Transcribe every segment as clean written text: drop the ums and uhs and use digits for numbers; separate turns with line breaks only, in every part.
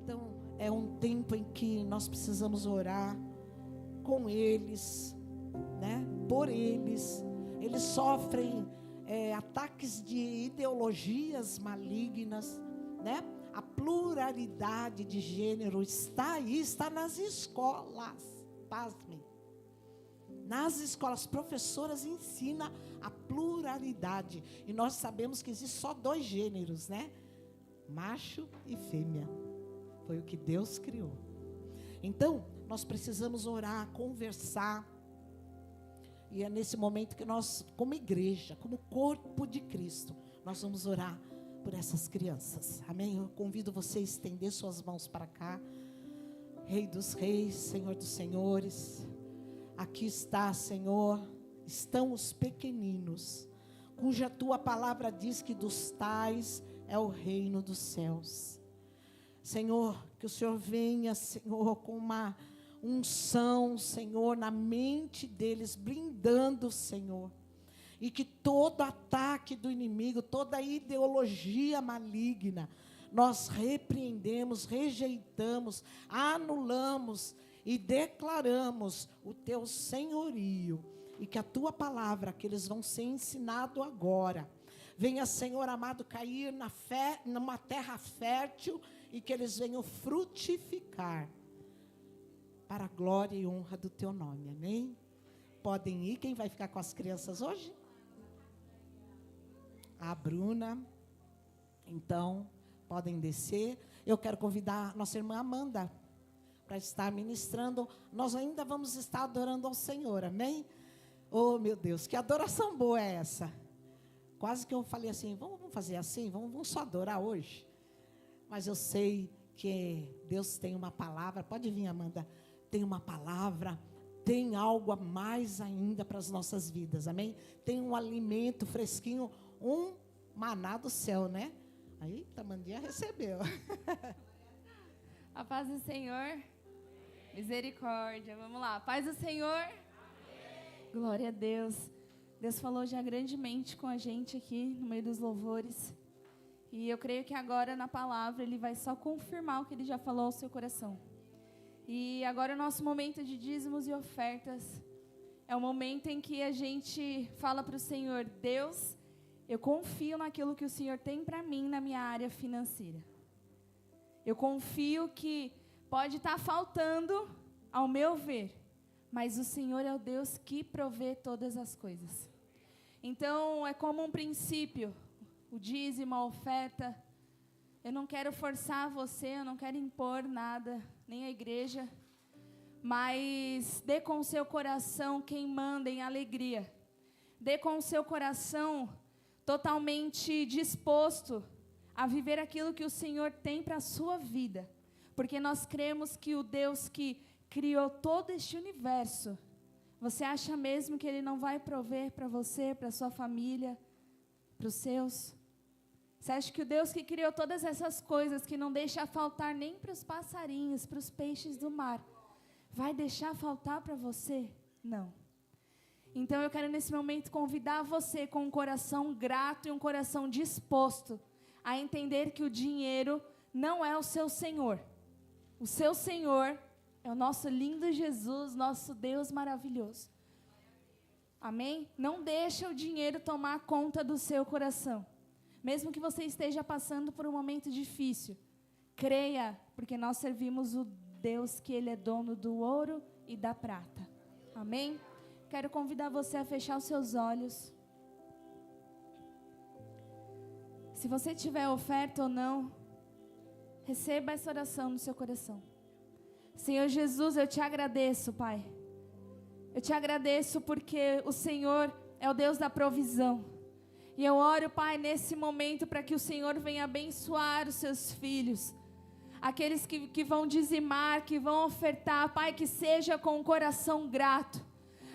Então, é um tempo em que nós precisamos orar com eles, né? Por eles. Eles sofrem ataques de ideologias malignas, né? A pluralidade de gênero está aí, está nas escolas. Pasmem. Nas escolas, professoras ensinam a pluralidade. E nós sabemos que existe só 2 gêneros, né? Macho e fêmea. Foi o que Deus criou. Então, nós precisamos orar, conversar. E é nesse momento que nós, como igreja, como corpo de Cristo, nós vamos orar por essas crianças. Amém? Eu convido você a estender suas mãos para cá. Rei dos reis, Senhor dos senhores. Aqui está, Senhor, estão os pequeninos, cuja tua palavra diz que dos tais é o reino dos céus. Senhor, que o Senhor venha, Senhor, com uma unção, Senhor, na mente deles, blindando, Senhor. E que todo ataque do inimigo, toda ideologia maligna, nós repreendemos, rejeitamos, anulamos e declaramos o teu senhorio. E que a tua palavra, que eles vão ser ensinados agora, venha, Senhor amado, cair numa terra fértil e que eles venham frutificar para a glória e honra do teu nome, amém? Podem ir, quem vai ficar com as crianças hoje? A Bruna. Então, podem descer. Eu quero convidar nossa irmã Amanda para estar ministrando. Nós ainda vamos estar adorando ao Senhor, amém? Oh, meu Deus, que adoração boa é essa? Quase que eu falei assim, vamos fazer assim, vamos só adorar hoje. Mas eu sei que Deus tem uma palavra, pode vir, Amanda, tem uma palavra, tem algo a mais ainda para as nossas vidas, amém? Tem um alimento fresquinho, um maná do céu, né? Aí, Tamandia recebeu.
A paz do Senhor, misericórdia, vamos lá, paz do Senhor, amém. Glória a Deus. Deus falou já grandemente com a gente aqui no meio dos louvores. E eu creio que agora na palavra Ele vai só confirmar o que Ele já falou ao seu coração. E agora o nosso momento de dízimos e ofertas é o momento em que a gente fala para o Senhor: Deus, eu confio naquilo que o Senhor tem para mim na minha área financeira. Eu confio que pode estar faltando ao meu ver, mas o Senhor é o Deus que provê todas as coisas. Então é como um princípio, o dízimo, a oferta. Eu não quero forçar você, eu não quero impor nada, nem a igreja, mas dê com o seu coração quem manda em alegria. Dê com o seu coração totalmente disposto a viver aquilo que o Senhor tem para a sua vida. Porque nós cremos que o Deus que criou todo este universo, você acha mesmo que Ele não vai prover para você, para a sua família, para os seus? Você acha que o Deus que criou todas essas coisas, que não deixa faltar nem para os passarinhos, para os peixes do mar, vai deixar faltar para você? Não. Então eu quero nesse momento convidar você com um coração grato e um coração disposto a entender que o dinheiro não é o seu Senhor. O seu Senhor é o nosso lindo Jesus, nosso Deus maravilhoso. Amém? Não deixa o dinheiro tomar conta do seu coração. Mesmo que você esteja passando por um momento difícil, creia, porque nós servimos o Deus que Ele é dono do ouro e da prata. Amém? Quero convidar você a fechar os seus olhos. Se você tiver oferta ou não, receba essa oração no seu coração. Senhor Jesus, eu te agradeço, Pai. Eu te agradeço porque o Senhor é o Deus da provisão. E eu oro, Pai, nesse momento para que o Senhor venha abençoar os seus filhos. Aqueles que vão dizimar, que vão ofertar, Pai, que seja com um coração grato.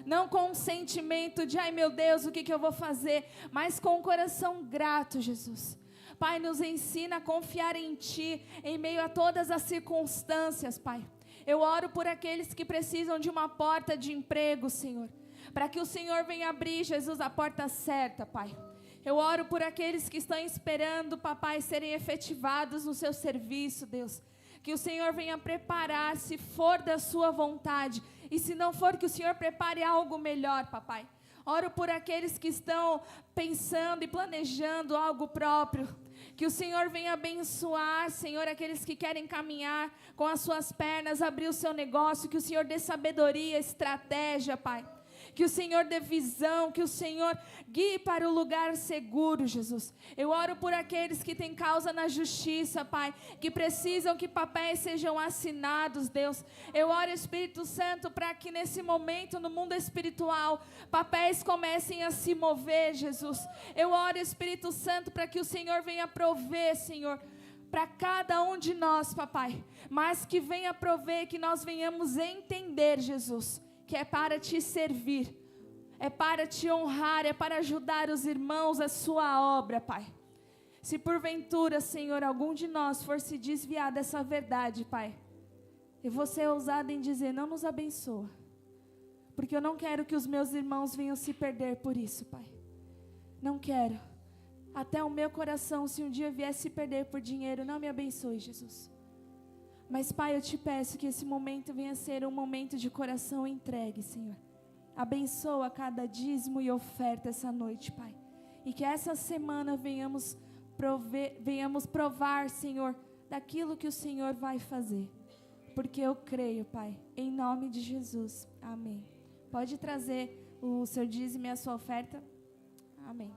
Não com um sentimento de, ai meu Deus, o que eu vou fazer? Mas com um coração grato, Jesus. Pai, nos ensina a confiar em Ti, em meio a todas as circunstâncias, Pai. Eu oro por aqueles que precisam de uma porta de emprego, Senhor. Para que o Senhor venha abrir, Jesus, a porta certa, Pai. Eu oro por aqueles que estão esperando, papai, serem efetivados no seu serviço, Deus. Que o Senhor venha preparar, se for da sua vontade. E se não for, que o Senhor prepare algo melhor, papai. Oro por aqueles que estão pensando e planejando algo próprio. Que o Senhor venha abençoar, Senhor, aqueles que querem caminhar com as suas pernas, abrir o seu negócio. Que o Senhor dê sabedoria, estratégia, Pai. Que o Senhor dê visão, que o Senhor guie para o lugar seguro, Jesus. Eu oro por aqueles que têm causa na justiça, Pai, que precisam que papéis sejam assinados, Deus. Eu oro, Espírito Santo, para que nesse momento, no mundo espiritual, papéis comecem a se mover, Jesus. Eu oro, Espírito Santo, para que o Senhor venha prover, Senhor, para cada um de nós, papai, mas que venha prover, que nós venhamos entender, Jesus, que é para te servir, é para te honrar, é para ajudar os irmãos a sua obra, Pai. Se porventura, Senhor, algum de nós for se desviar dessa verdade, Pai, eu vou ser ousada em dizer, não nos abençoa, porque eu não quero que os meus irmãos venham se perder por isso, Pai. Não quero. Até o meu coração, se um dia vier se perder por dinheiro, não me abençoe, Jesus. Mas, Pai, eu te peço que esse momento venha ser um momento de coração entregue, Senhor. Abençoa cada dízimo e oferta essa noite, Pai. E que essa semana venhamos provar, Senhor, daquilo que o Senhor vai fazer. Porque eu creio, Pai, em nome de Jesus. Amém. Pode trazer o seu dízimo e a sua oferta. Amém.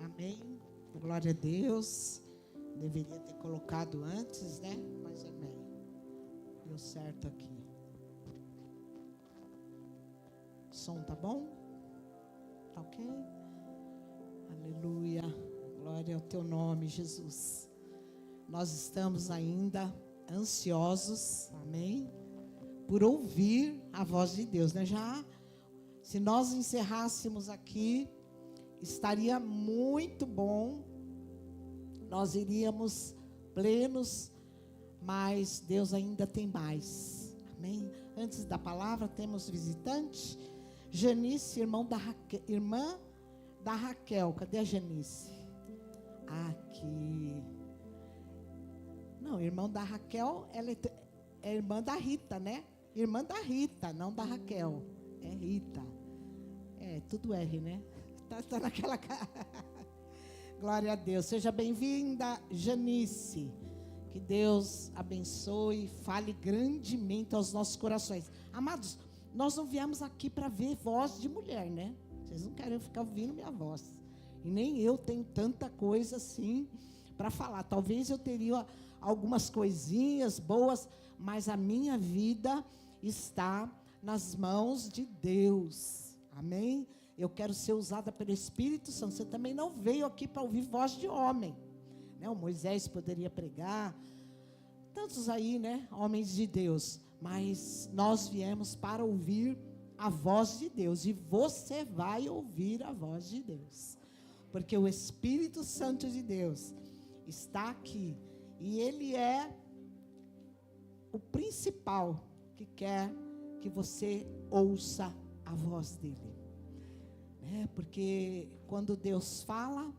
Amém. Glória a Deus. Deveria ter colocado antes, né? Mas amém. Deu certo aqui. O som tá bom? Tá ok? Aleluia. Glória ao teu nome, Jesus. Nós estamos ainda ansiosos, amém? Por ouvir a voz de Deus, né? Já, se nós encerrássemos aqui, estaria muito bom, nós iríamos plenos, mas Deus ainda tem mais, amém? Antes da palavra, temos visitante, Janice, irmã da Raquel, cadê a Janice? Aqui, não, irmão da Raquel, ela é irmã da Rita, né? Irmã da Rita, não da Raquel, é Rita, tudo R, né? Tá naquela cara. Glória a Deus. Seja bem-vinda, Janice. Que Deus abençoe, fale grandemente aos nossos corações. Amados, nós não viemos aqui para ver voz de mulher, né? Vocês não querem ficar ouvindo minha voz. E nem eu tenho tanta coisa assim para falar. Talvez eu teria algumas coisinhas boas, mas a minha vida está nas mãos de Deus. Amém? Eu quero ser usada pelo Espírito Santo. Você também não veio aqui para ouvir voz de homem, né? O Moisés poderia pregar, tantos aí, né? Homens de Deus. Mas nós viemos para ouvir a voz de Deus. E você vai ouvir a voz de Deus. Porque o Espírito Santo de Deus está aqui. E Ele é o principal que quer que você ouça a voz dEle. Porque quando Deus fala,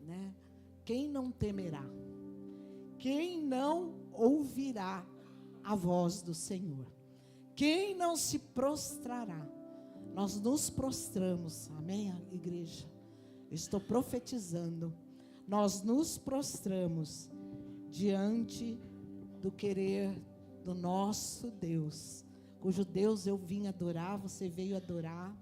né, quem não temerá? Quem não ouvirá a voz do Senhor? Quem não se prostrará? Nós nos prostramos, amém, igreja? Eu estou profetizando. Nós nos prostramos diante do querer do nosso Deus, cujo Deus eu vim adorar, você veio adorar,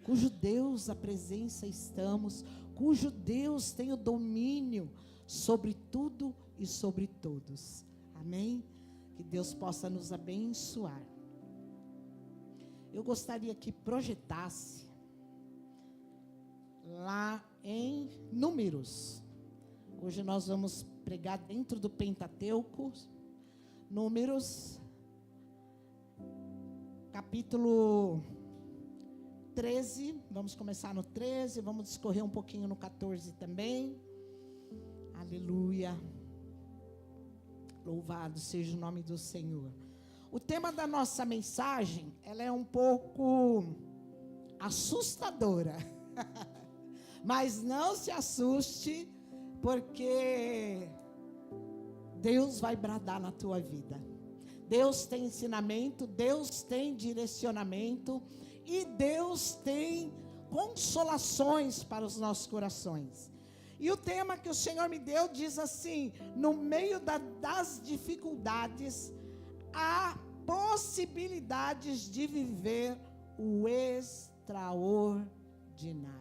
cujo Deus a presença estamos, cujo Deus tem o domínio sobre tudo e sobre todos. Amém? Que Deus possa nos abençoar. eu gostaria que projetasse lá em Números. Hoje nós vamos pregar dentro do Pentateuco, Números, capítulo 13, vamos começar no 13, vamos discorrer um pouquinho no 14 também. Aleluia. Louvado seja o nome do Senhor. O tema da nossa mensagem, ela é um pouco assustadora. Mas não se assuste, porque Deus vai bradar na tua vida. Deus tem ensinamento, Deus tem direcionamento e Deus tem consolações para os nossos corações. E o tema que o Senhor me deu diz assim: no meio das dificuldades, há possibilidades de viver o extraordinário.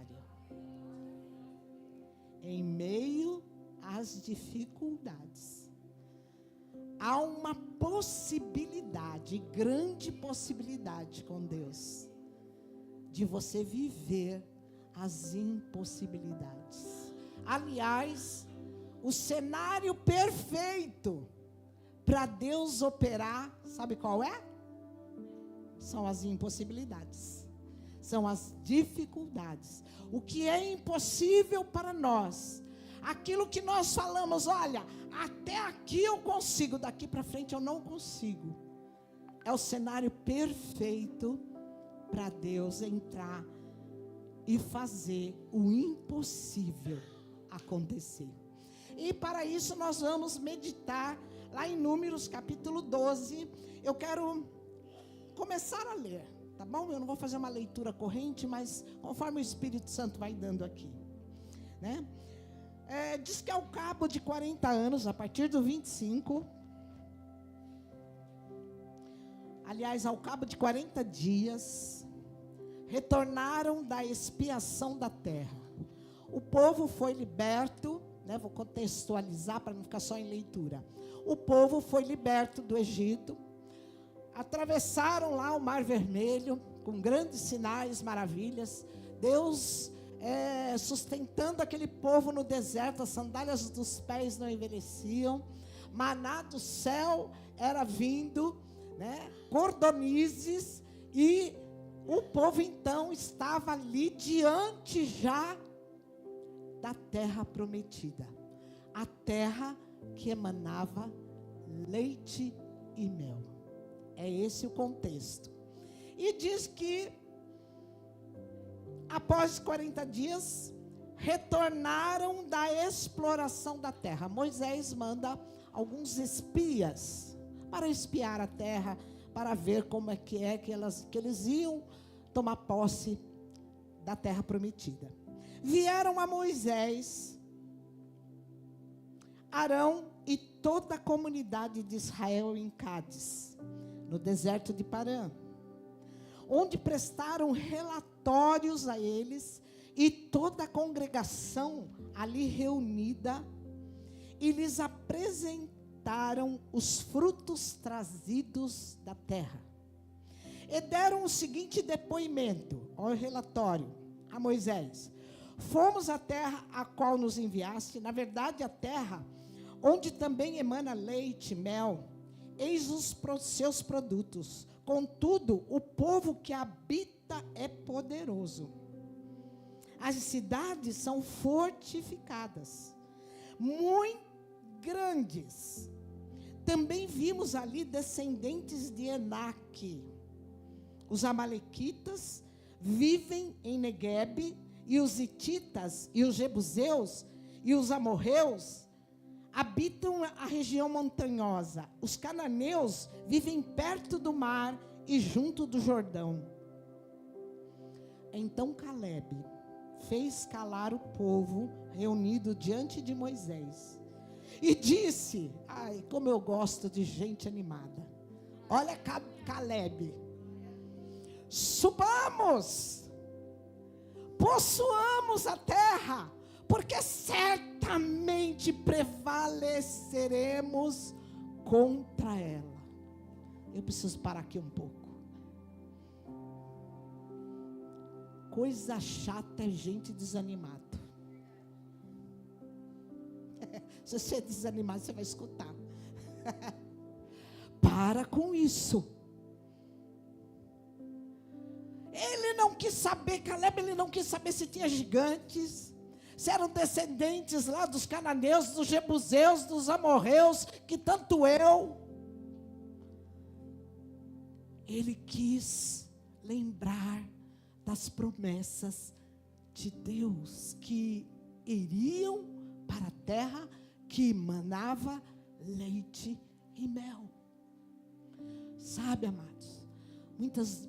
Em meio às dificuldades, há uma possibilidade, grande possibilidade com Deus, de você viver as impossibilidades. Aliás, o cenário perfeito para Deus operar, sabe qual é? São as impossibilidades, são as dificuldades. O que é impossível para nós, aquilo que nós falamos, olha, até aqui eu consigo, daqui para frente eu não consigo. É o cenário perfeito para Deus entrar e fazer o impossível acontecer. E para isso nós vamos meditar lá em Números capítulo 12. Eu quero começar a ler, tá bom? Eu não vou fazer uma leitura corrente, mas conforme o Espírito Santo vai dando aqui, né? Diz que ao cabo de 40 anos, a partir do 25, aliás, ao cabo de 40 dias, retornaram da expiação da terra. O povo foi liberto, né? Vou contextualizar para não ficar só em leitura. O povo foi liberto do Egito, atravessaram lá o Mar Vermelho, com grandes sinais, maravilhas. Deus sustentando aquele povo no deserto, as sandálias dos pés não envelheciam, maná do céu era vindo, né? Cordonizes, e o povo então estava ali diante já da terra prometida, a terra que emanava leite e mel. É esse o contexto. E diz que após 40 dias, retornaram da exploração da terra. Moisés manda alguns espias para espiar a terra, para ver como é que eles iam tomar posse da terra prometida. Vieram a Moisés, Arão e toda a comunidade de Israel em Cádiz, no deserto de Parã, onde prestaram relatórios a eles e toda a congregação ali reunida, e lhes apresentaram os frutos trazidos da terra. E deram o seguinte depoimento, ao relatório, a Moisés: fomos à terra a qual nos enviaste, na verdade a terra onde também emana leite e mel, eis os seus produtos. Contudo, o povo que habita é poderoso. As cidades são fortificadas, muito grandes. Também vimos ali descendentes de Enaque. Os amalequitas vivem em Neguebe, e os hititas, e os jebuseus, e os amorreus habitam a região montanhosa. Os cananeus vivem perto do mar e junto do Jordão. Então Calebe fez calar o povo reunido diante de Moisés e disse: ai, como eu gosto de gente animada. Olha Calebe: subamos, possuamos a terra, porque certamente prevaleceremos contra ela. Eu preciso parar aqui um pouco. Coisa chata é gente desanimada. Se você é desanimado, você vai escutar. Para com isso. Ele não quis saber, Caleb, ele não quis saber se tinha gigantes, se eram descendentes lá dos cananeus, dos jebuseus, dos amorreus, que tanto ele quis lembrar das promessas de Deus, que iriam para a terra que manava leite e mel. Sabe, amados,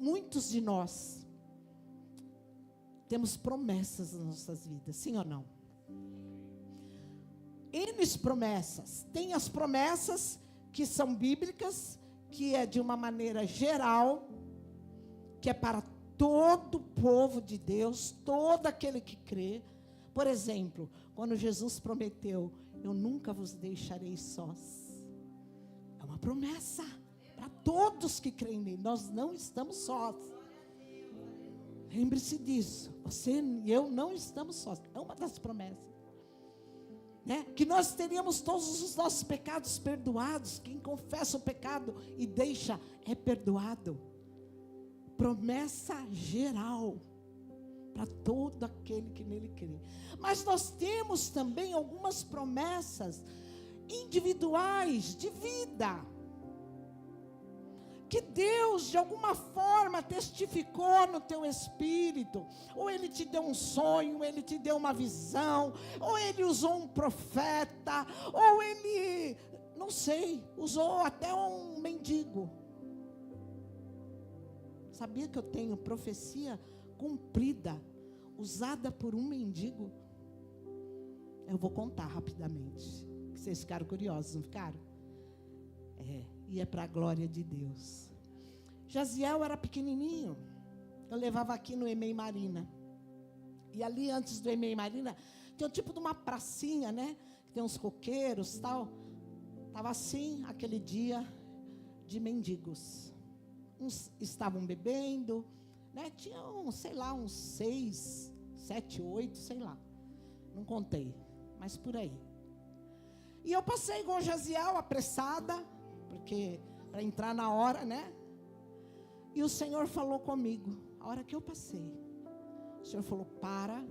muitos de nós temos promessas nas nossas vidas, sim ou não? N promessas. Tem as promessas que são bíblicas, que é de uma maneira geral, que é para todo o povo de Deus, todo aquele que crê. Por exemplo, quando Jesus prometeu, eu nunca vos deixarei sós. É uma promessa para todos que creem nele. Nós não estamos sós. Lembre-se disso. Você e eu não estamos sós. É uma das promessas. Né? Que nós teríamos todos os nossos pecados perdoados. Quem confessa o pecado e deixa é perdoado. Promessa geral para todo aquele que nele crê. Mas nós temos também algumas promessas individuais de vida, que Deus de alguma forma testificou no teu espírito, ou Ele te deu um sonho, ou Ele te deu uma visão, ou Ele usou um profeta, ou Ele, não sei, usou até um mendigo. Sabia que eu tenho profecia cumprida, usada por um mendigo? Eu vou contar rapidamente. Vocês ficaram curiosos, não ficaram? E é para a glória de Deus. Jaziel era pequenininho. Eu levava aqui no EMEI Marina. E ali antes do EMEI Marina, tem um tipo de uma pracinha, né? Tem uns coqueiros e tal. Estava assim, aquele dia de mendigos. Uns estavam bebendo, né? Tinham, sei lá, uns 6, 7, 8, sei lá. Não contei, mas por aí. E eu passei com o Jaziel, apressada, porque para entrar na hora, né? E o Senhor falou comigo, a hora que eu passei. O Senhor falou, para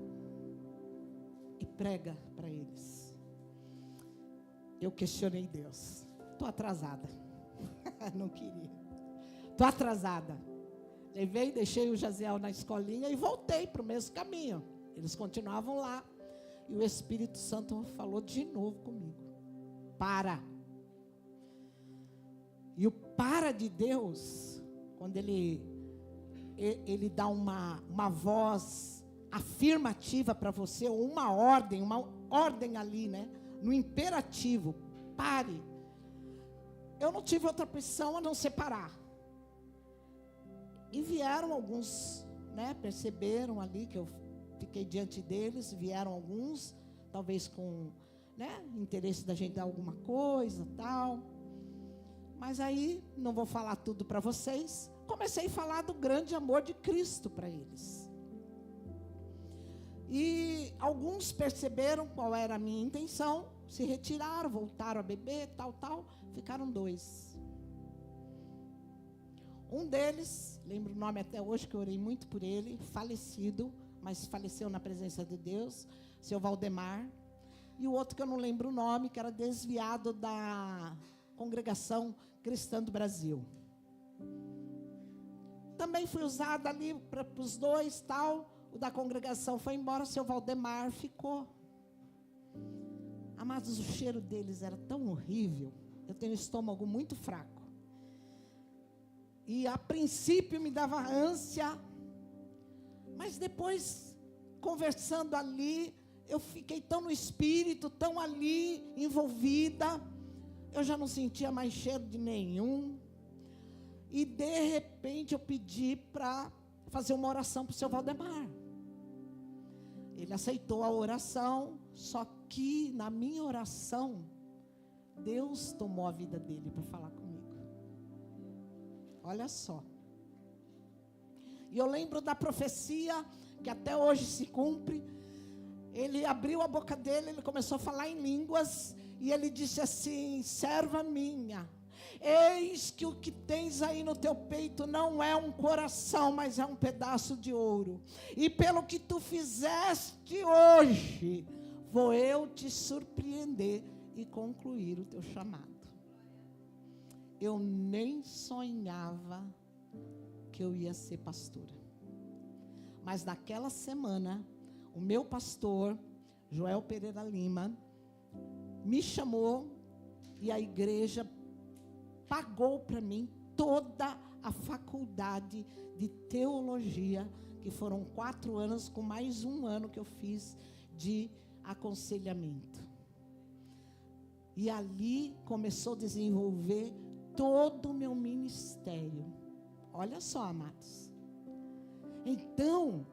e prega para eles. Eu questionei Deus. Estou atrasada. Não queria. Estou atrasada. Levei, deixei o Jaziel na escolinha e voltei para o mesmo caminho. Eles continuavam lá. E o Espírito Santo falou de novo comigo. Para. E o para de Deus, quando Ele dá uma voz afirmativa para você, ou uma ordem ali, né? No imperativo, pare. Eu não tive outra opção a não separar. E vieram alguns, né? Perceberam ali que eu fiquei diante deles, vieram alguns, talvez com, né? Interesse da gente dar alguma coisa, tal. Mas aí, não vou falar tudo para vocês, comecei a falar do grande amor de Cristo para eles. E alguns perceberam qual era a minha intenção, se retiraram, voltaram a beber, tal, ficaram 2. Um deles, lembro o nome até hoje, que eu orei muito por ele, falecido, mas faleceu na presença de Deus, seu Valdemar. E o outro que eu não lembro o nome, que era desviado da Congregação Cristã do Brasil. Também fui usada ali para os 2, tal. O da congregação foi embora, seu Valdemar ficou. Amados, o cheiro deles era tão horrível. Eu tenho o estômago muito fraco. E a princípio me dava ânsia. Mas depois, conversando ali, eu fiquei tão no espírito, tão ali, envolvida. Eu já não sentia mais cheiro de nenhum. E de repente eu pedi para fazer uma oração para o seu Valdemar. Ele aceitou a oração, só que na minha oração, Deus tomou a vida dele para falar comigo. Olha só. E eu lembro da profecia, que até hoje se cumpre. Ele abriu a boca dele, ele começou a falar em línguas, e ele disse assim: serva minha, eis que o que tens aí no teu peito não é um coração, mas é um pedaço de ouro. E pelo que tu fizeste hoje, vou eu te surpreender e concluir o teu chamado. Eu nem sonhava que eu ia ser pastora. Mas naquela semana, o meu pastor, Joel Pereira Lima, me chamou e a igreja pagou para mim toda a faculdade de teologia, que foram 4 anos, com mais 1 ano que eu fiz de aconselhamento. E ali começou a desenvolver todo o meu ministério. Olha só, amados. Então,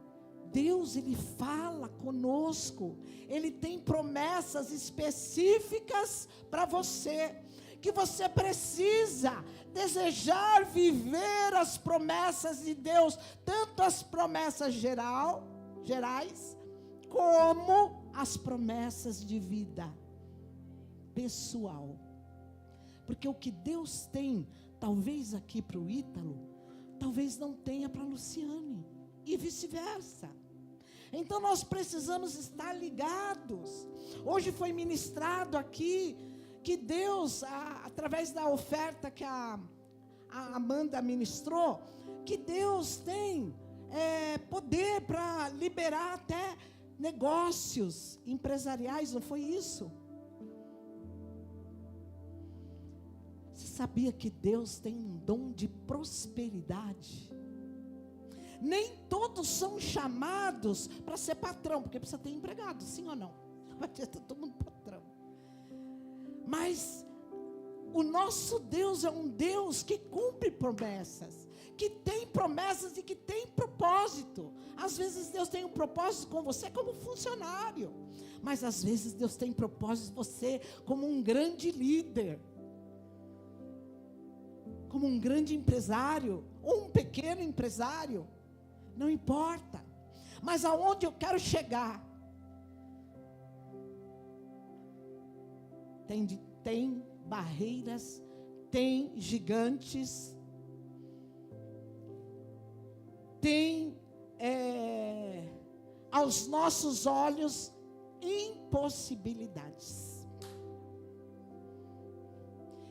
Deus, Ele fala conosco. Ele tem promessas específicas para você, que você precisa desejar viver as promessas de Deus, tanto as promessas gerais, como as promessas de vida pessoal. Porque o que Deus tem, talvez aqui para o Ítalo, talvez não tenha para a Luciane, e vice-versa. Então nós precisamos estar ligados. Hoje foi ministrado aqui, que Deus, através da oferta que a Amanda ministrou, que Deus tem poder para liberar até negócios empresariais, não foi isso? Você sabia que Deus tem um dom de prosperidade? Nem todos são chamados para ser patrão, porque precisa ter empregado, sim ou não? Vai ter todo mundo patrão. Mas o nosso Deus é um Deus que cumpre promessas, que tem promessas e que tem propósito. Às vezes Deus tem um propósito com você como funcionário, mas às vezes Deus tem propósito com você como um grande líder, como um grande empresário, ou um pequeno empresário, não importa. Mas aonde eu quero chegar, tem barreiras, tem gigantes, tem aos nossos olhos impossibilidades.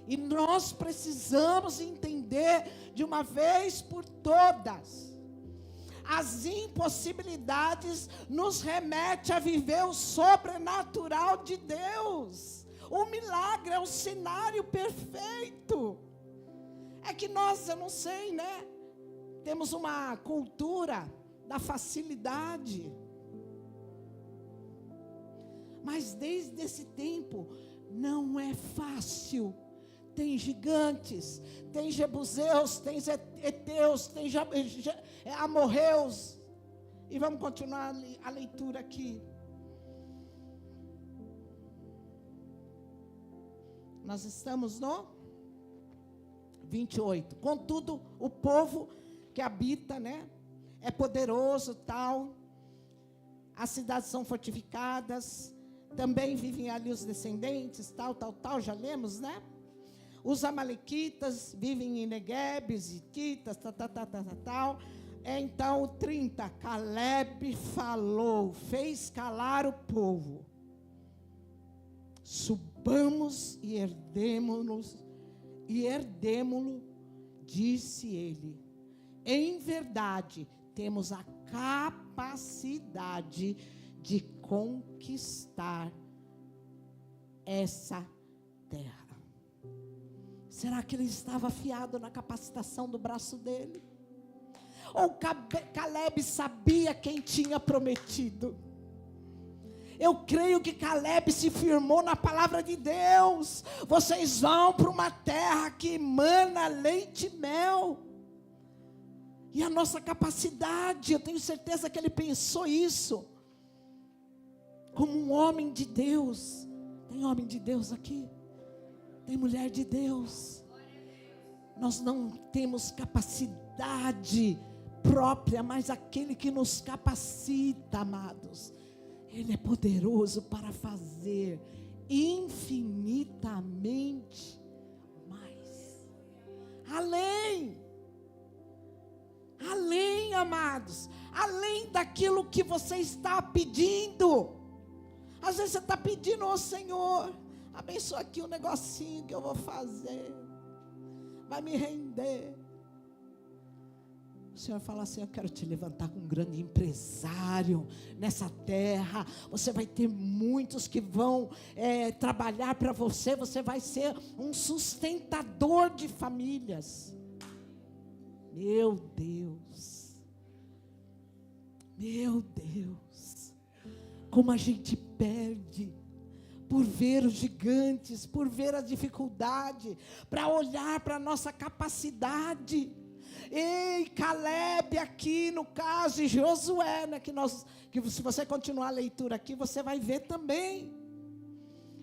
E nós precisamos entender de uma vez por todas. As impossibilidades nos remete a viver o sobrenatural de Deus. O milagre é o cenário perfeito. É que nós, eu não sei, né? Temos uma cultura da facilidade. Mas desde esse tempo, não é fácil. Tem gigantes, tem jebuseus, tem heteus, tem amorreus. E vamos continuar a leitura aqui. Nós estamos no 28. Contudo, o povo que habita, né, é poderoso, tal. As cidades são fortificadas. Também vivem ali os descendentes, tal. Já lemos, né? Os amalequitas vivem em Negueb, os hititas, tal. Então, o 30, Caleb falou, fez calar o povo. Subamos e herdemo-lo, disse ele. Em verdade, temos a capacidade de conquistar essa terra. Será que ele estava afiado na capacitação do braço dele? Ou Caleb sabia quem tinha prometido? Eu creio que Caleb se firmou na palavra de Deus. Vocês vão para uma terra que emana leite e mel. E a nossa capacidade, eu tenho certeza que ele pensou isso. Como um homem de Deus. Tem homem de Deus aqui? Tem mulher de Deus? Nós não temos capacidade própria, mas aquele que nos capacita, amados. Ele é poderoso para fazer infinitamente mais. Além, amados, além daquilo que você está pedindo. Às vezes você está pedindo ao Senhor, abençoa aqui um negocinho que eu vou fazer, vai me render. O Senhor fala assim: eu quero te levantar como um grande empresário nessa terra. Você vai ter muitos que vão trabalhar para você. Você vai ser um sustentador de famílias. Meu Deus, como a gente perde por ver os gigantes, por ver a dificuldade, para olhar para a nossa capacidade. Ei, Caleb aqui no caso, e Josué, né, que se você continuar a leitura aqui, você vai ver também.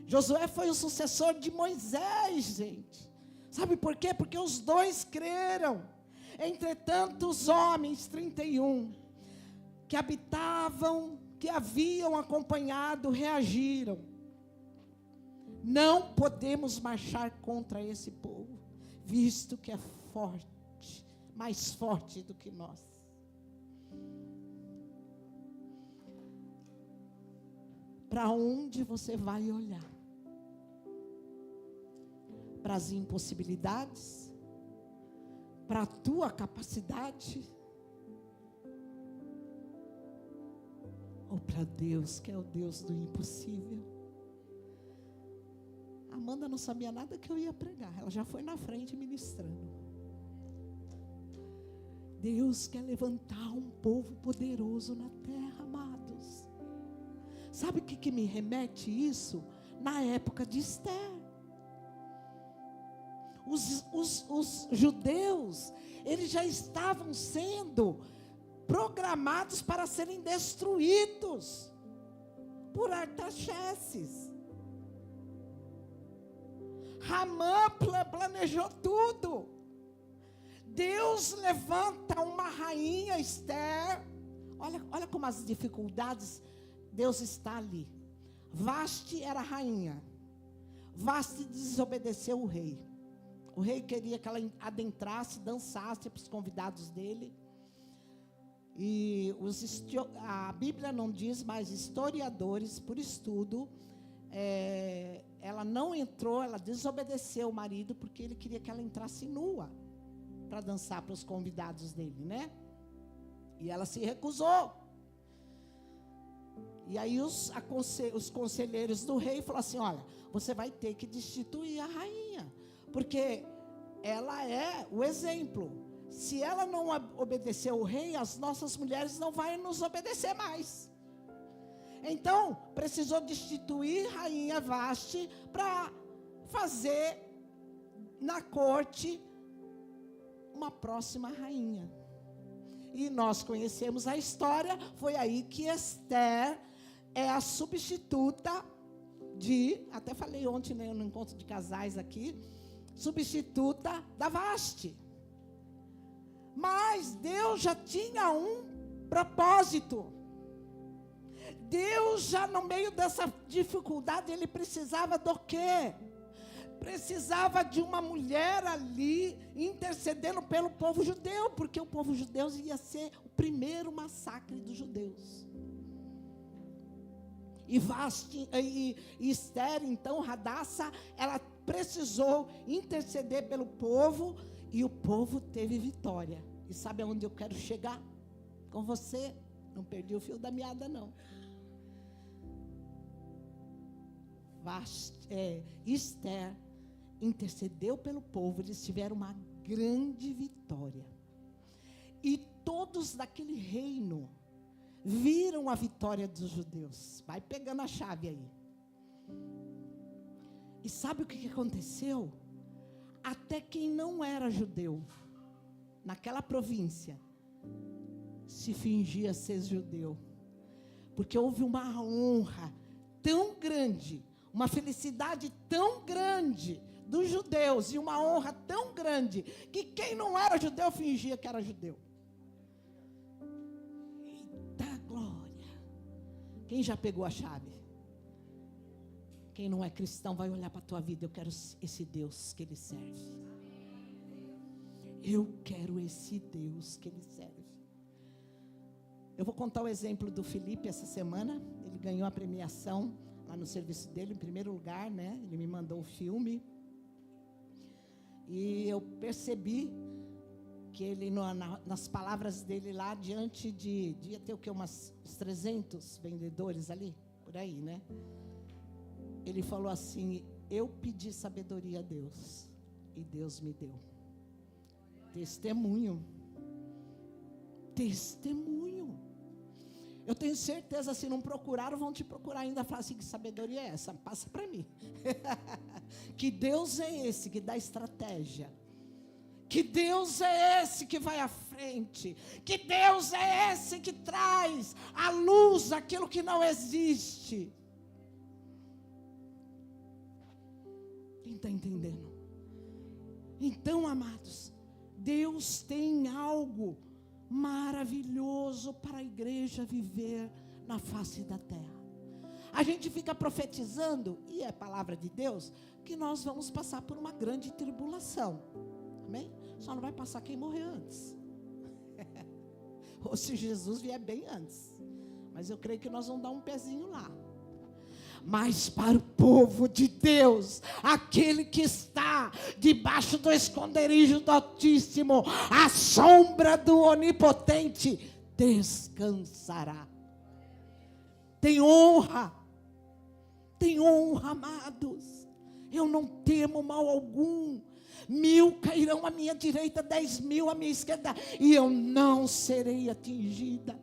Josué foi o sucessor de Moisés, gente. Sabe por quê? Porque os dois creram. Entretanto, os homens, 31, que haviam acompanhado, reagiram. Não podemos marchar contra esse povo, visto que é forte, mais forte do que nós. Para onde você vai olhar? Para as impossibilidades? Para a tua capacidade? Ou para Deus, que é o Deus do impossível? Amanda não sabia nada que eu ia pregar, ela já foi na frente ministrando. Deus quer levantar um povo poderoso na terra, amados. Sabe o que me remete isso? Na época de Esther. Os judeus, eles já estavam sendo programados para serem destruídos por Artaxerxes. Ramã planejou tudo. Deus levanta uma rainha, Esther. Olha como as dificuldades, Deus está ali. Vasti era a rainha. Vasti desobedeceu o rei. O rei queria que ela adentrasse, dançasse para os convidados dele. E a Bíblia não diz, mas historiadores, por estudo, ela não entrou, ela desobedeceu o marido, porque ele queria que ela entrasse nua para dançar para os convidados dele, né? E ela se recusou. E aí os conselheiros do rei falaram assim: olha, você vai ter que destituir a rainha, porque ela é o exemplo. Se ela não obedecer o rei, as nossas mulheres não vão nos obedecer mais. Então, precisou destituir a rainha Vasti para fazer na corte uma próxima rainha. E nós conhecemos a história. Foi aí que Esther é a substituta até falei ontem, né, no encontro de casais aqui, substituta da Vasti. Mas Deus já tinha um propósito. Deus já no meio dessa dificuldade, Ele precisava do quê? Precisava de uma mulher ali, intercedendo pelo povo judeu, porque o povo judeu ia ser o primeiro massacre dos judeus. E Esther, então, Radassa, ela precisou interceder pelo povo, e o povo teve vitória. E sabe aonde eu quero chegar com você? Não perdi o fio da meada, não. Esther intercedeu pelo povo, eles tiveram uma grande vitória. E todos daquele reino viram a vitória dos judeus. Vai pegando a chave aí. E sabe o que aconteceu? Até quem não era judeu, naquela província, se fingia ser judeu. Porque houve uma honra tão grande, uma felicidade tão grande dos judeus, e uma honra tão grande, que quem não era judeu fingia que era judeu. Quem já pegou a chave? Quem não é cristão vai olhar para a tua vida. Eu quero esse Deus que ele serve. Eu quero esse Deus que ele serve. Eu vou contar o exemplo do Felipe essa semana. Ele ganhou a premiação lá no serviço dele, em primeiro lugar, né? Ele me mandou o filme. E eu percebi que ele, nas palavras dele lá, diante de, devia ter o quê? Uns 300 vendedores ali, por aí, né? Ele falou assim: eu pedi sabedoria a Deus, e Deus me deu. Testemunho. Testemunho. Eu tenho certeza, se não procuraram, vão te procurar ainda. Falar assim: que sabedoria é essa? Passa para mim. Que Deus é esse que dá estratégia? Que Deus é esse que vai à frente? Que Deus é esse que traz à luz aquilo que não existe? Quem está entendendo? Então, amados, Deus tem algo maravilhoso para a igreja viver na face da terra. A gente fica profetizando, e é palavra de Deus, que nós vamos passar por uma grande tribulação. Amém? Só não vai passar quem morrer antes. Ou se Jesus vier bem antes. Mas eu creio que nós vamos dar um pezinho lá. Mas para o povo de Deus, aquele que está debaixo do esconderijo do Altíssimo, à sombra do Onipotente, descansará. Tem honra, amados. Eu não temo mal algum. 1000 cairão à minha direita, 10.000 à minha esquerda, e eu não serei atingida.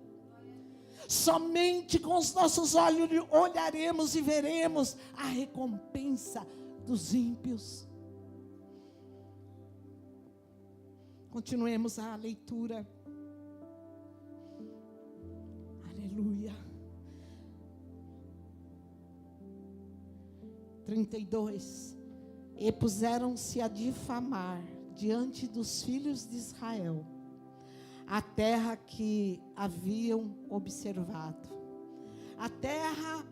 Somente com os nossos olhos olharemos e veremos a recompensa dos ímpios. Continuemos a leitura. Aleluia. 32. E puseram-se a difamar diante dos filhos de Israel a terra que haviam observado, a terra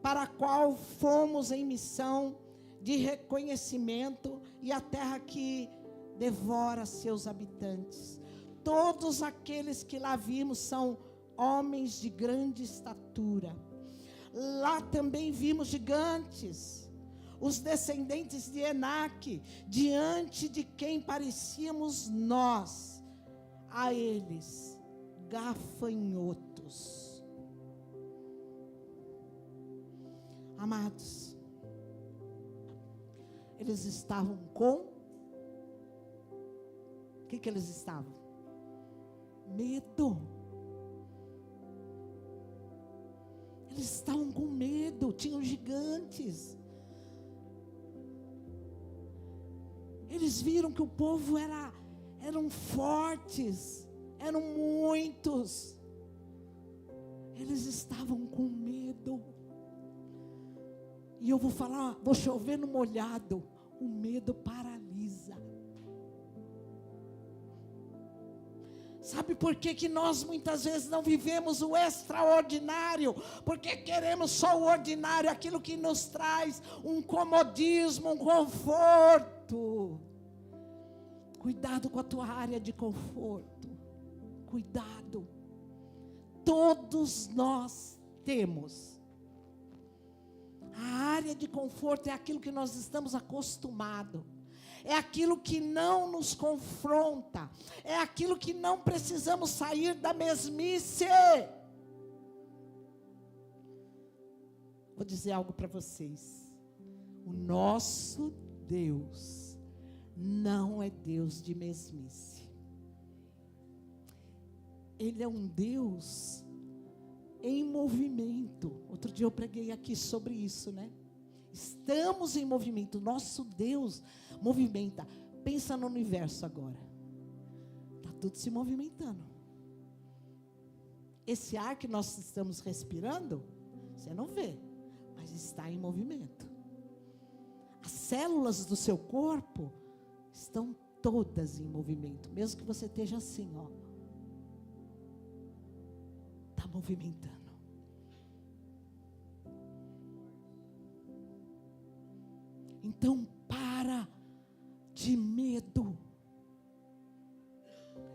para a qual fomos em missão de reconhecimento, e a terra que devora seus habitantes. Todos aqueles que lá vimos são homens de grande estatura. Lá também vimos gigantes, os descendentes de Enaque, diante de quem parecíamos nós a eles gafanhotos. Amados, eles estavam com o que eles estavam? Medo. Eles estavam com medo, tinham gigantes. Eles viram que o povo eram fortes, eram muitos. Eles estavam com medo. E eu vou falar, vou chover no molhado. O medo paralisa. Sabe por que nós muitas vezes não vivemos o extraordinário? Porque queremos só o ordinário, aquilo que nos traz um comodismo, um conforto. Cuidado com a tua área de conforto. Cuidado. Todos nós temos. A área de conforto é aquilo que nós estamos acostumados. É aquilo que não nos confronta. É aquilo que não precisamos sair da mesmice. Vou dizer algo para vocês. O nosso Deus não é Deus de mesmice. Ele é um Deus em movimento. Outro dia eu preguei aqui sobre isso, né? Estamos em movimento. Nosso Deus movimenta. Pensa no universo agora. Está tudo se movimentando. Esse ar que nós estamos respirando, você não vê, mas está em movimento. As células do seu corpo estão todas em movimento. Mesmo que você esteja assim, ó. Está movimentando. Então, para de medo.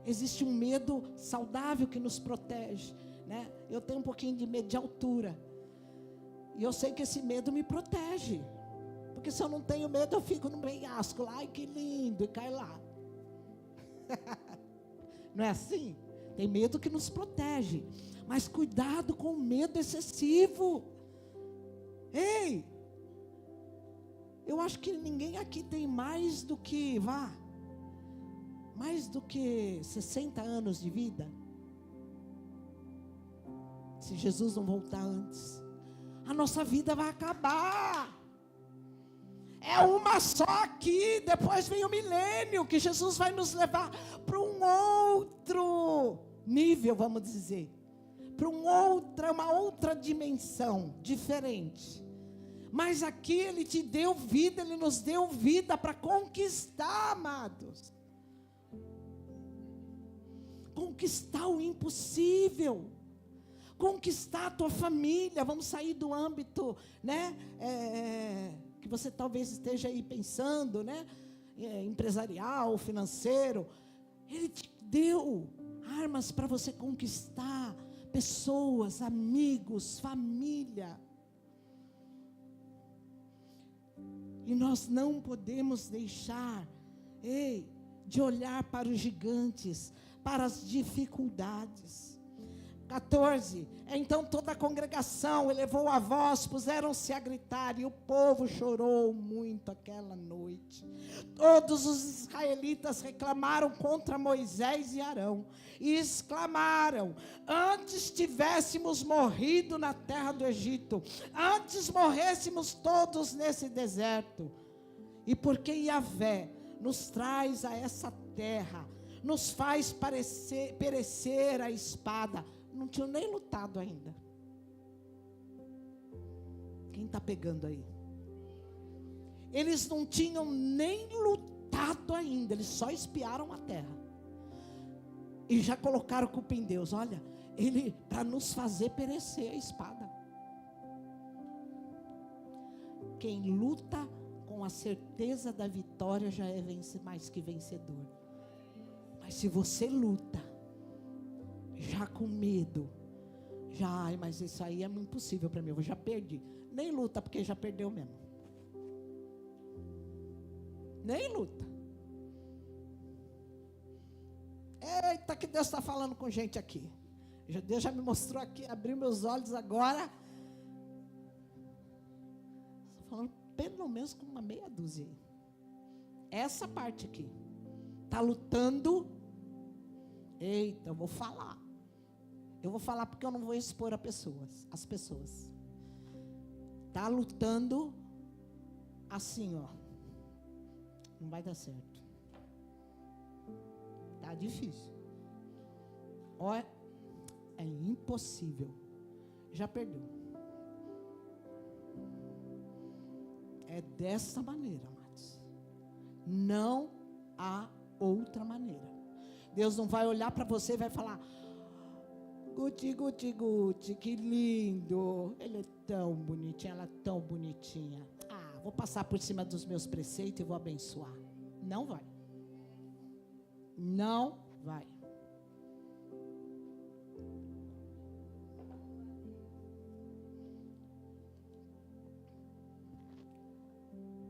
Existe um medo saudável que nos protege, né? Eu tenho um pouquinho de medo de altura. E eu sei que esse medo me protege. Porque se eu não tenho medo, eu fico no penhasco lá, ai que lindo, e cai lá. Não é assim? Tem medo que nos protege. Mas cuidado com o medo excessivo. Ei! Eu acho que ninguém aqui tem mais do que 60 anos de vida. Se Jesus não voltar antes, a nossa vida vai acabar. É uma só aqui, depois vem o milênio, que Jesus vai nos levar para um outro nível, vamos dizer. Para uma outra dimensão, diferente. Mas aqui Ele te deu vida, Ele nos deu vida para conquistar, amados. Conquistar o impossível. Conquistar a tua família. Vamos sair do âmbito, né? Que você talvez esteja aí pensando, né? Empresarial, financeiro. Ele te deu armas para você conquistar pessoas, amigos, família. E nós não podemos deixar, de olhar para os gigantes, para as dificuldades. 14, então toda a congregação elevou a voz, puseram-se a gritar, e o povo chorou muito aquela noite. Todos os israelitas reclamaram contra Moisés e Arão, e exclamaram: antes tivéssemos morrido na terra do Egito, antes morrêssemos todos nesse deserto. E porque Yahvé nos traz a essa terra, nos faz perecer a espada. Não tinham nem lutado ainda. Quem está pegando aí? Eles não tinham nem lutado ainda, eles só espiaram a terra. E já colocaram culpa em Deus. Olha, Ele para nos fazer perecer a espada. Quem luta com a certeza da vitória já é mais que vencedor. Mas se você luta já com medo, mas isso aí é impossível para mim, eu já perdi. Nem luta, porque já perdeu mesmo. Nem luta. Eita, que Deus está falando com gente aqui. Deus já me mostrou aqui, abriu meus olhos agora. Estou falando pelo menos com uma meia dúzia aí. Essa parte aqui. Está lutando. Eita, eu vou falar. Eu vou falar porque eu não vou expor as pessoas. Está lutando assim, ó. Não vai dar certo. Está difícil. Olha, é impossível. Já perdeu. É dessa maneira, amados. Não há outra maneira. Deus não vai olhar para você e vai falar: Guti, Guti, Guti, que lindo. Ele é tão bonitinho, ela é tão bonitinha. Vou passar por cima dos meus preceitos e vou abençoar. Não vai. Não vai.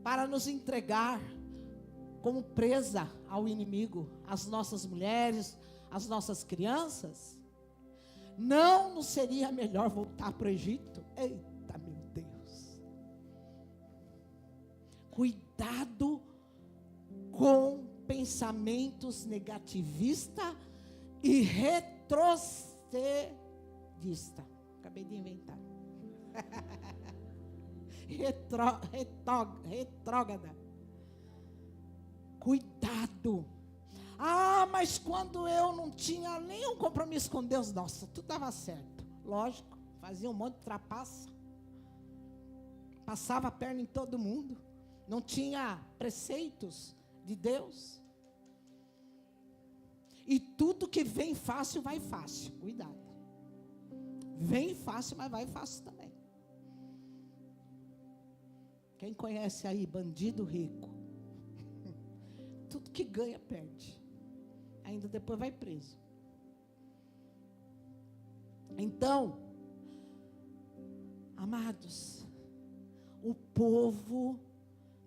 Para nos entregar como presa ao inimigo, as nossas mulheres, as nossas crianças, não nos seria melhor voltar para o Egito? Eita, meu Deus. Cuidado com pensamentos negativistas e retrocedista. Acabei de inventar. Retrógrada. Cuidado. Mas quando eu não tinha nenhum compromisso com Deus, nossa, tudo dava certo. Lógico, fazia um monte de trapaça. Passava a perna em todo mundo. Não tinha preceitos de Deus. E tudo que vem fácil, vai fácil. Cuidado. Vem fácil, mas vai fácil também. Quem conhece aí, bandido rico? Tudo que ganha, perde. Ainda depois vai preso. Então, amados, o povo,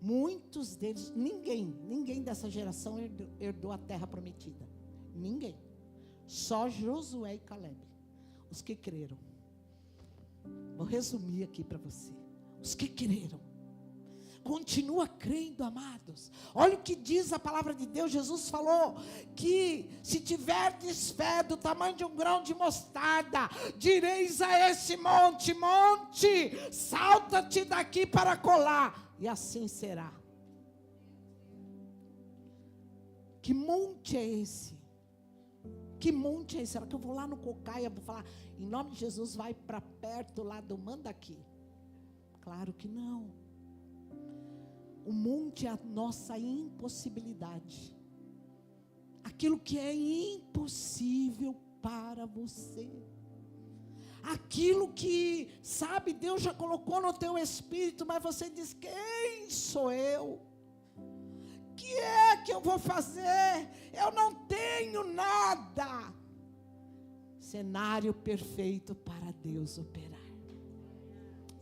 muitos deles, ninguém dessa geração herdou a terra prometida. Ninguém. Só Josué e Caleb, os que creram. Vou resumir aqui para você. Os que creram. Continua crendo, amados. Olha o que diz a palavra de Deus. Jesus falou que se tiverdes fé do tamanho de um grão de mostarda, direis a esse monte, monte, salta-te daqui para colar, e assim será. Que monte é esse? Que monte é esse? Será que eu vou lá no Cocaia, vou falar, em nome de Jesus, vai para perto lá do Mandaqui? Claro que não. O monte é a nossa impossibilidade. Aquilo que é impossível para você. Aquilo que, sabe, Deus já colocou no teu espírito, mas você diz, quem sou eu? O que é que eu vou fazer? Eu não tenho nada. Cenário perfeito para Deus operar.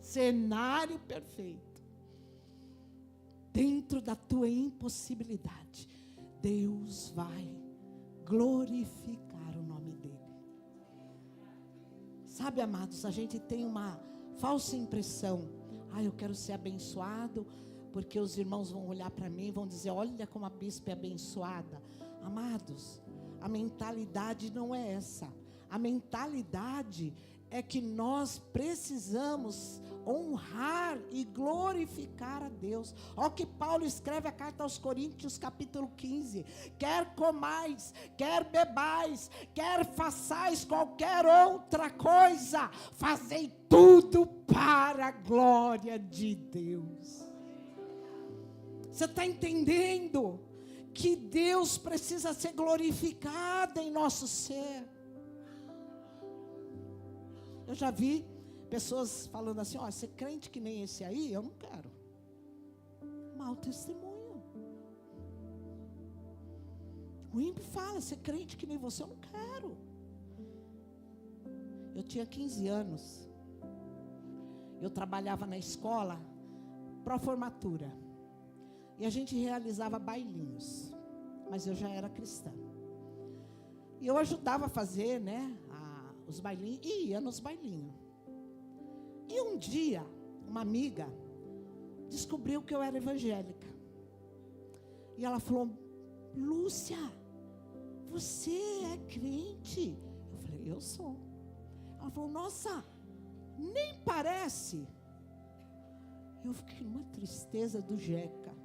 Cenário perfeito. Dentro da tua impossibilidade, Deus vai glorificar o nome dEle. Sabe, amados, a gente tem uma falsa impressão. Eu quero ser abençoado, porque os irmãos vão olhar para mim e vão dizer, olha como a bispa é abençoada. Amados, a mentalidade não é essa. A mentalidade é que nós precisamos honrar e glorificar a Deus. Olha o que Paulo escreve a carta aos Coríntios, capítulo 15. Quer comais, quer bebais, quer façais qualquer outra coisa, fazei tudo para a glória de Deus. Você está entendendo que Deus precisa ser glorificado em nosso ser? Eu já vi pessoas falando assim, ser crente que nem esse aí, eu não quero. Mau testemunho. O ímpio fala, ser crente que nem você, eu não quero. Eu tinha 15 anos. Eu trabalhava na escola, pró-formatura. E a gente realizava bailinhos. Mas eu já era cristã. E eu ajudava a fazer, os bailinhos, e ia nos bailinhos. E um dia, uma amiga descobriu que eu era evangélica. E ela falou, Lúcia, você é crente? Eu falei, eu sou. Ela falou, nossa, nem parece. Eu fiquei numa tristeza do jeca.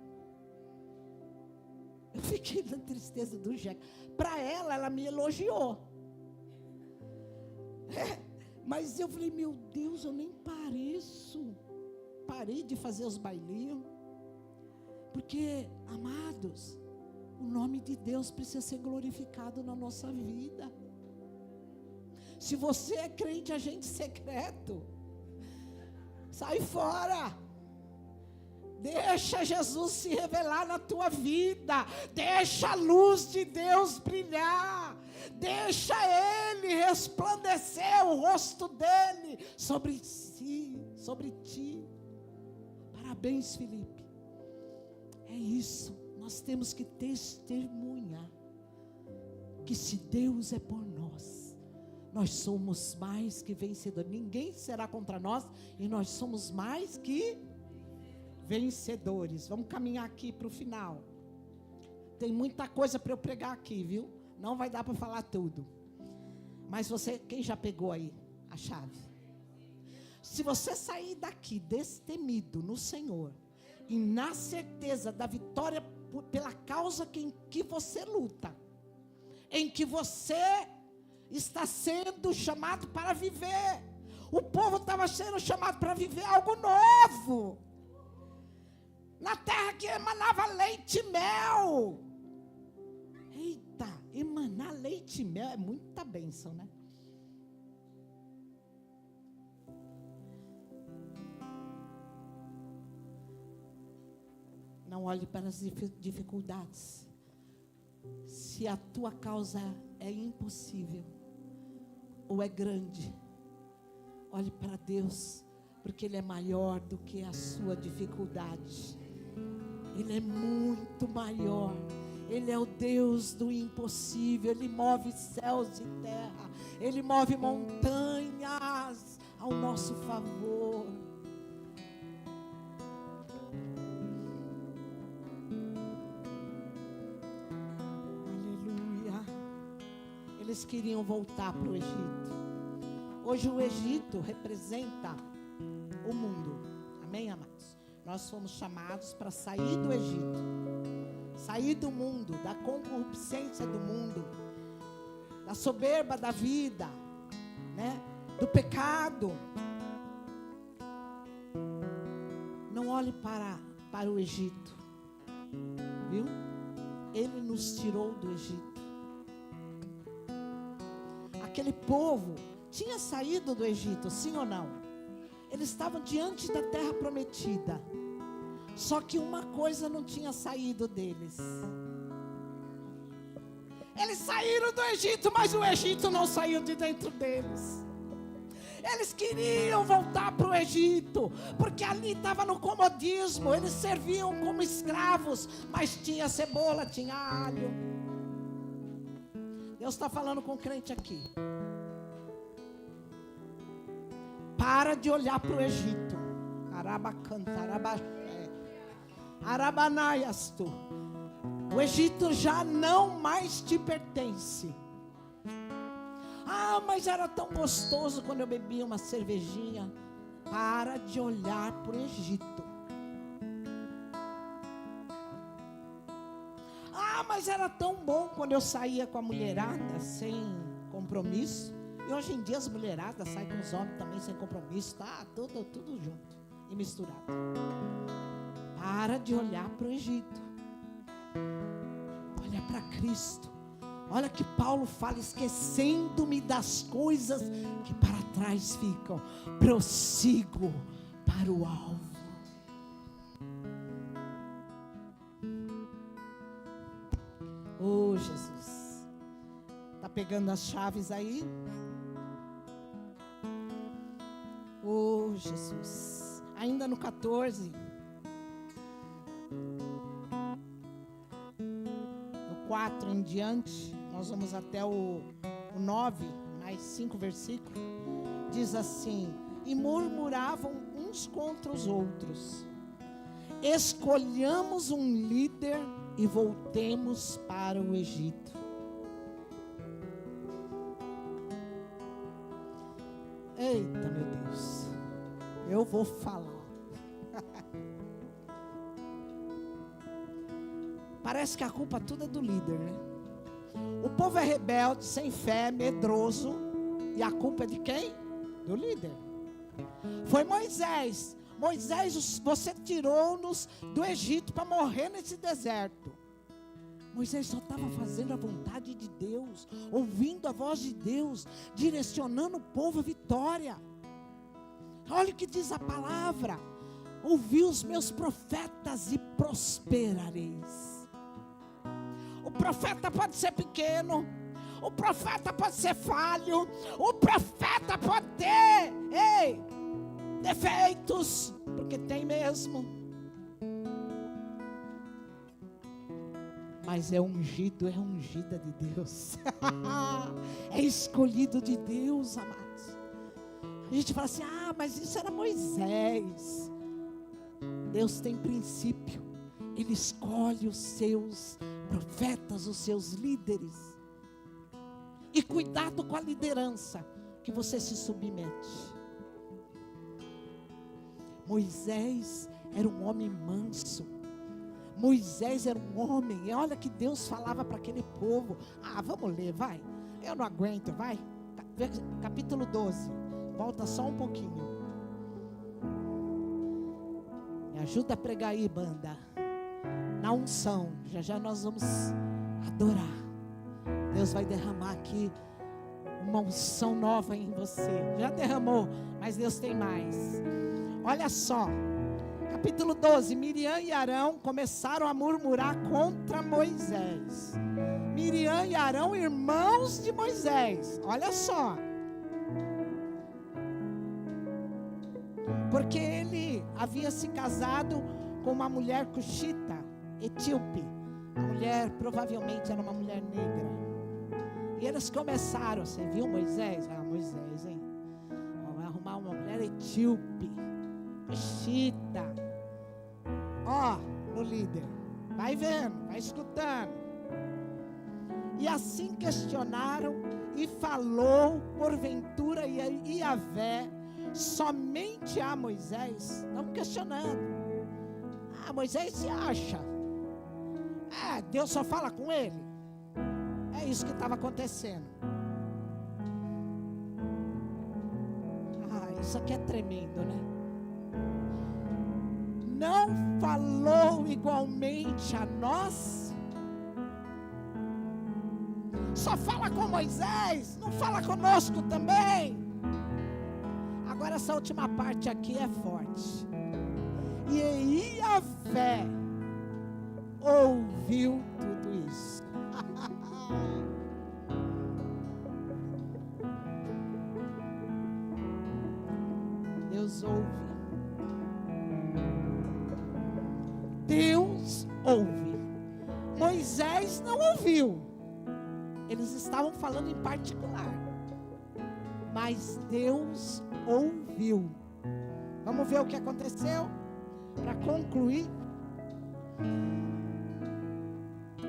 Eu fiquei na tristeza do jeca. Para ela me elogiou. Mas eu falei, meu Deus, eu nem pareço. Parei de fazer os bailinhos. Porque, amados, o nome de Deus precisa ser glorificado na nossa vida. Se você é crente, agente secreto, sai fora. Deixa Jesus se revelar na tua vida. Deixa a luz de Deus brilhar. Deixa Ele resplandecer o rosto dEle sobre ti. Parabéns, Felipe. É isso. Nós temos que testemunhar que se Deus é por nós, nós somos mais que vencedores. Ninguém será contra nós e nós somos mais que vencedores. Vamos caminhar aqui para o final. Tem muita coisa para eu pregar aqui, viu? Não vai dar para falar tudo. Mas você, quem já pegou aí a chave? Se você sair daqui destemido no Senhor e na certeza da vitória pela causa em que você luta, em que você está sendo chamado para viver. O povo estava sendo chamado para viver algo novo. Na terra que emanava leite e mel. Eita, emanar leite e mel é muita bênção, né? Não olhe para as dificuldades. Se a tua causa é impossível ou é grande, olhe para Deus, porque Ele é maior do que a sua dificuldade. Ele é muito maior. Ele é o Deus do impossível. Ele move céus e terra. Ele move montanhas ao nosso favor. Aleluia. Eles queriam voltar para o Egito. Hoje o Egito representa o mundo. Amém, amados? Nós fomos chamados para sair do Egito. Sair do mundo, da concupiscência do mundo, da soberba da vida, né? Do pecado. Não olhe para o Egito, viu? Ele nos tirou do Egito. Aquele povo tinha saído do Egito, sim ou não? Eles estavam diante da terra prometida. Só que uma coisa não tinha saído deles. Eles saíram do Egito, mas o Egito não saiu de dentro deles. Eles queriam voltar para o Egito, porque ali estava no comodismo. Eles serviam como escravos, mas tinha cebola, tinha alho. Deus está falando com o crente aqui. Para de olhar para o Egito. Arabanaiastu. O Egito já não mais te pertence. Ah, mas era tão gostoso quando eu bebia uma cervejinha. Para de olhar para o Egito. Ah, mas era tão bom quando eu saía com a mulherada sem compromisso. E hoje em dia as mulheradas saem com os homens também sem compromisso. Tá tudo junto e misturado. Para de olhar para o Egito. Olha para Cristo. Olha que Paulo fala: esquecendo-me das coisas que para trás ficam, prossigo para o alvo. Oh, Jesus. Está pegando as chaves aí? Oh, Jesus. Ainda no 14. No 4 em diante, nós vamos até o 9, mais 5 versículos. Diz assim: e murmuravam uns contra os outros. Escolhamos um líder e voltemos para o Egito. Eita, meu Deus, eu vou falar. Parece que a culpa toda é do líder, né? O povo é rebelde, sem fé, medroso. E a culpa é de quem? Do líder. Foi Moisés. Moisés, você tirou-nos do Egito para morrer nesse deserto. Moisés só estava fazendo a vontade de Deus, ouvindo a voz de Deus, direcionando o povo à vitória. Olha o que diz a palavra: ouvi os meus profetas e prosperareis. O profeta pode ser pequeno, o profeta pode ser falho, o profeta pode ter defeitos, porque tem mesmo. Mas é ungido, é ungida de Deus. É escolhido de Deus, amados. A gente fala assim: ah, mas isso era Moisés. Deus tem princípio. Ele escolhe os seus profetas, os seus líderes. E cuidado com a liderança que você se submete. Moisés era um homem manso. Moisés era um homem, e olha que Deus falava para aquele povo. Ah, vamos ler, vai. Eu não aguento, vai. Capítulo 12. Volta só um pouquinho. Me ajuda a pregar aí, banda. Na unção. Já já nós vamos adorar. Deus vai derramar aqui uma unção nova em você. Já derramou, mas Deus tem mais. Olha só. Capítulo 12, Miriam e Arão começaram a murmurar contra Moisés. Miriam e Arão, irmãos de Moisés. Olha só. Porque ele havia se casado com uma mulher cuxita, etíope. A mulher provavelmente era uma mulher negra. E eles começaram, você viu Moisés? Ah, Moisés, hein? Vai arrumar uma mulher etíope, cuxita. Ó, no líder, vai vendo, vai escutando. E assim questionaram, e falou porventura Yahvé somente a Moisés. Estão questionando. Ah, Moisés se acha. Deus só fala com ele. É isso que estava acontecendo. Isso aqui é tremendo, né? Não falou igualmente a nós? Só fala com Moisés, não fala conosco também? Agora essa última parte aqui é forte. E Yahvé ouviu tudo isso. Deus ouve. Deus ouve. Moisés não ouviu. Eles estavam falando em particular. Mas Deus ouviu. Vamos ver o que aconteceu? Para concluir.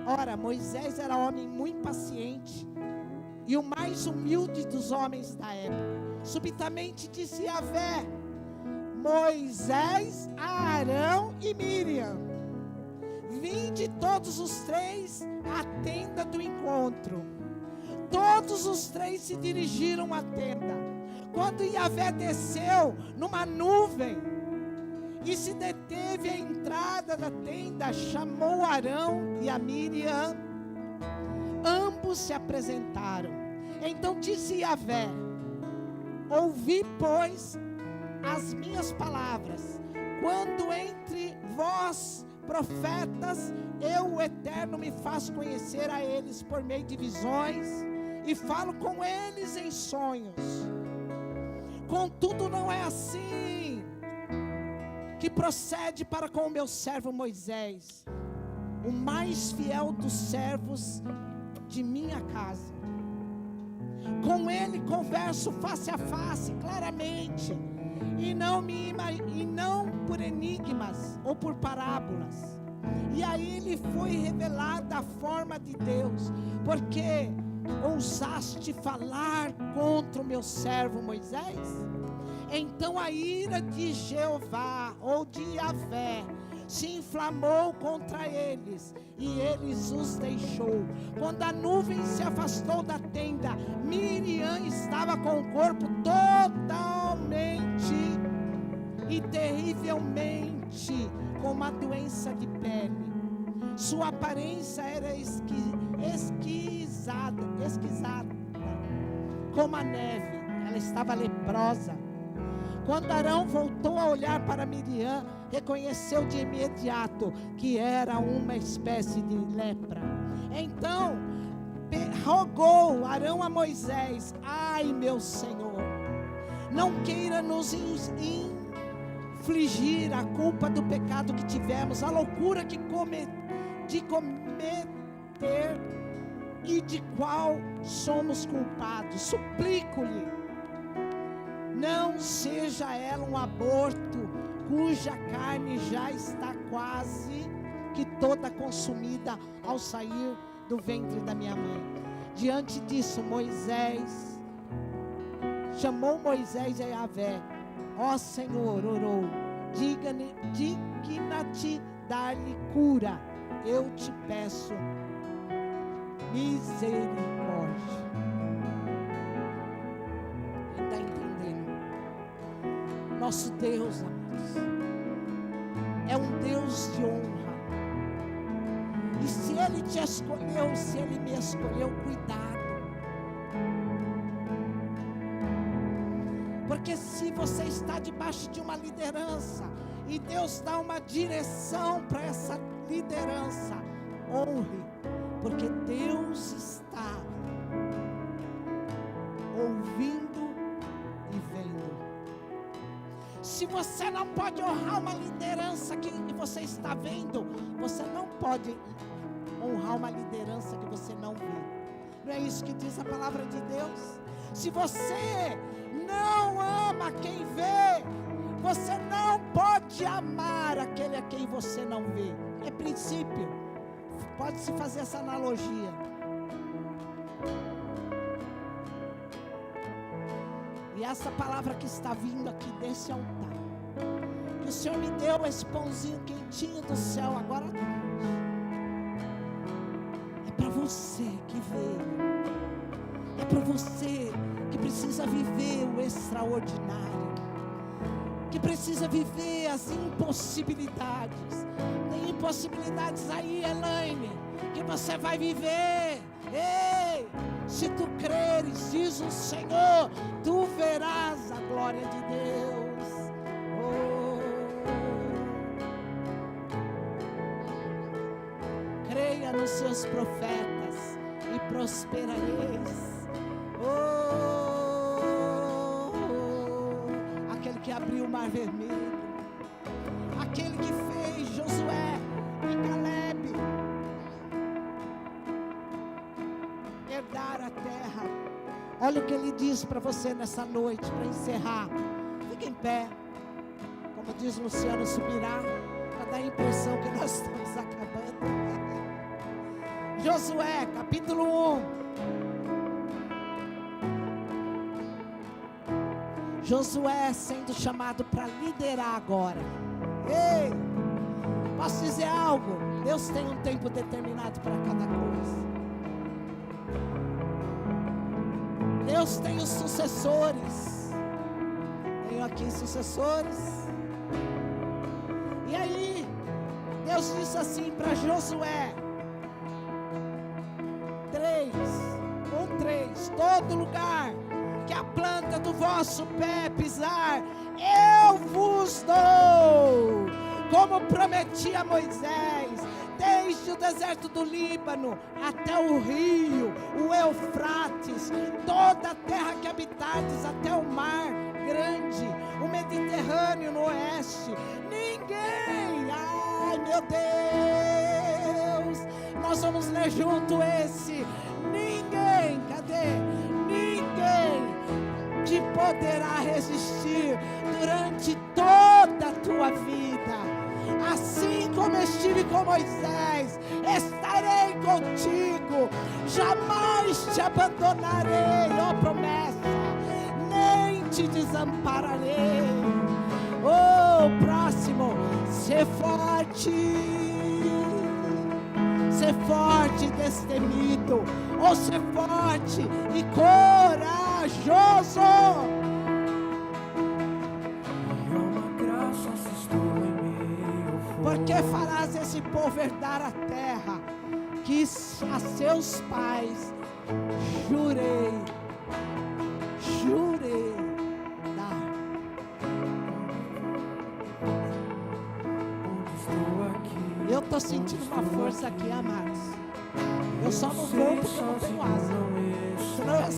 Ora, Moisés era homem muito paciente e o mais humilde dos homens da época. Subitamente disse Yahvé: Moisés, Arão e Miriam, vinde todos os três à tenda do encontro. Todos os três se dirigiram à tenda. Quando Yahvé desceu numa nuvem e se deteve à entrada da tenda, chamou Arão e a Miriam. Ambos se apresentaram. Então disse Yahvé: ouvi, pois, as minhas palavras. Quando entre vós, profetas, eu, o Eterno, me faço conhecer a eles por meio de visões e falo com eles em sonhos. Contudo, não é assim que procede para com o meu servo Moisés, o mais fiel dos servos de minha casa. Com ele converso face a face, claramente, e não por enigmas ou por parábolas. E a ele foi revelada a forma de Deus, porque ousaste falar contra o meu servo Moisés? Então a ira de Jeová, ou de Yahvé, se inflamou contra eles, e eles os deixou. Quando a nuvem se afastou da tenda, Miriam estava com o corpo totalmente e terrivelmente com uma doença de pele. Sua aparência era esquisada, como a neve. Ela estava leprosa. Quando Arão voltou a olhar para Miriam, reconheceu de imediato que era uma espécie de lepra. Então rogou Arão a Moisés: ai, meu Senhor, não queira nos infligir a culpa do pecado que tivemos, a loucura de cometer e de qual somos culpados. Suplico-lhe, não seja ela um aborto, cuja carne já está quase que toda consumida ao sair do ventre da minha mãe. Diante disso, Moisés chamou Moisés a Yahvé. Ó Senhor, orou, digna-te dar-lhe cura, eu te peço misericórdia. Está entendendo? Nosso Deus, amados, é um Deus de honra. E se Ele te escolheu, se Ele me escolheu, cuidado. Porque se você está debaixo de uma liderança e Deus dá uma direção para essa liderança, honre, porque Deus está ouvindo e vendo. Se você não pode honrar uma liderança que você está vendo, você não pode honrar uma liderança que você não vê. Não é isso que diz a palavra de Deus? Se você não ama quem vê, você não pode amar aquele a quem você não vê. É princípio. Pode-se fazer essa analogia. E essa palavra que está vindo aqui desse altar, que o Senhor me deu esse pãozinho quentinho do céu agora à tarde, é para você que veio, é para você que precisa viver o extraordinário, que precisa viver as impossibilidades. Tem impossibilidades aí, Elaine, que você vai viver. Ei, se tu creres, diz o Senhor, tu verás a glória de Deus. Oh. Creia nos seus profetas e prosperareis. Oh, aquele que abriu o mar vermelho, aquele que fez Josué e Caleb herdar a terra. Olha o que ele diz para você nessa noite, para encerrar. Fique em pé, como diz Luciano Subirá, para dar a impressão que nós estamos acabando. Josué, capítulo 1. Josué sendo chamado para liderar agora. Ei, posso dizer algo? Deus tem um tempo determinado para cada coisa. Deus tem os sucessores. Tenho aqui sucessores. E aí, Deus disse assim para Josué: 3, todo lugar que a planta do vosso pé pisar, eu vos dou, como prometi a Moisés, desde o deserto do Líbano até o rio, o Eufrates, toda a terra que habitardes, até o mar grande, o Mediterrâneo no oeste. Ninguém, ai meu Deus, nós vamos ler junto esse. Ninguém, cadê? Ninguém te poderá resistir durante toda a tua vida. Assim como estive com Moisés, estarei contigo, jamais te abandonarei, ó promessa, nem te desampararei. Oh, próximo, ser forte e destemido, ou ser forte e corajoso. Porque farás esse povo herdar a terra que a seus pais jurei dar. Eu estou sentindo uma força aqui, amados. Eu só não vou porque eu não tenho asa. Senão eu